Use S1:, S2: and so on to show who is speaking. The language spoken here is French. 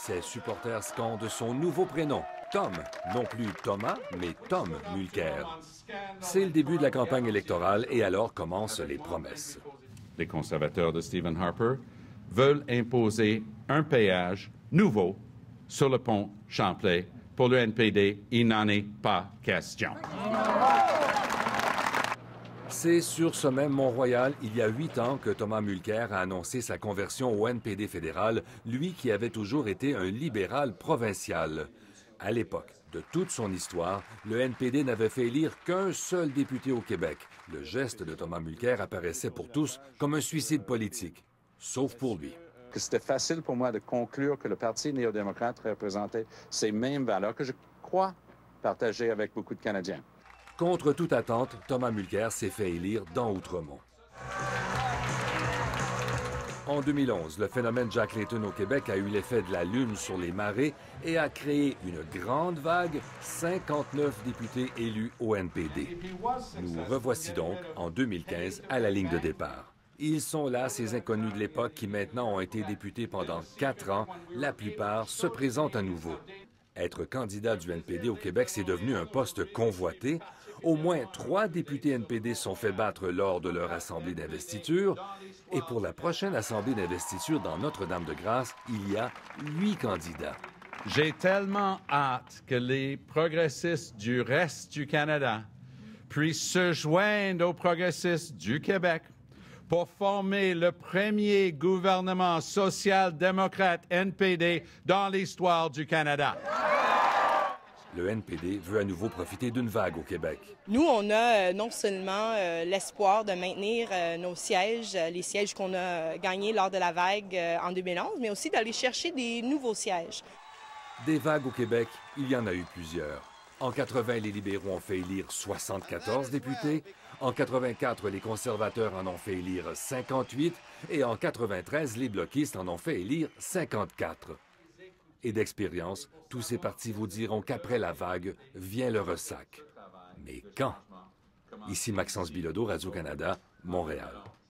S1: Ses supporters scandent son nouveau prénom, Tom. Non plus Thomas, mais Tom Mulcair. C'est le début de la campagne électorale et alors commencent les promesses.
S2: Les conservateurs de Stephen Harper veulent imposer un péage nouveau sur le pont Champlain. Pour le NPD, il n'en est pas question.
S1: C'est sur ce même Mont-Royal, il y a 8 ans, que Thomas Mulcair a annoncé sa conversion au NPD fédéral, lui qui avait toujours été un libéral provincial. À l'époque de toute son histoire, le NPD n'avait fait élire qu'un seul député au Québec. Le geste de Thomas Mulcair apparaissait pour tous comme un suicide politique, sauf pour lui.
S3: C'était facile pour moi de conclure que le Parti néo-démocrate représentait ces mêmes valeurs que je crois partager avec beaucoup de Canadiens.
S1: Contre toute attente, Thomas Mulcair s'est fait élire dans Outremont. En 2011, le phénomène Jack Layton au Québec a eu l'effet de la Lune sur les marées et a créé une grande vague, 59 députés élus au NPD. Nous revoici donc, en 2015, à la ligne de départ. Ils sont là, ces inconnus de l'époque qui maintenant ont été députés pendant 4 ans. La plupart se présentent à nouveau. Être candidat du NPD au Québec, c'est devenu un poste convoité. Au moins 3 députés NPD sont fait battre lors de leur assemblée d'investiture. Et pour la prochaine assemblée d'investiture dans Notre-Dame-de-Grâce, il y a 8 candidats.
S2: J'ai tellement hâte que les progressistes du reste du Canada puissent se joindre aux progressistes du Québec pour former le premier gouvernement social-démocrate NPD dans l'histoire du Canada.
S1: Le NPD veut à nouveau profiter d'une vague au Québec.
S4: Nous, on a non seulement l'espoir de maintenir nos sièges, les sièges qu'on a gagnés lors de la vague en 2011, mais aussi d'aller chercher des nouveaux sièges.
S1: Des vagues au Québec, il y en a eu plusieurs. En 80, les libéraux ont fait élire 74 députés. En 84, les conservateurs en ont fait élire 58. Et en 93, les bloquistes en ont fait élire 54. Et d'expérience, tous ces partis vous diront qu'après la vague vient le ressac. Mais quand? Ici Maxence Bilodeau, Radio-Canada, Montréal.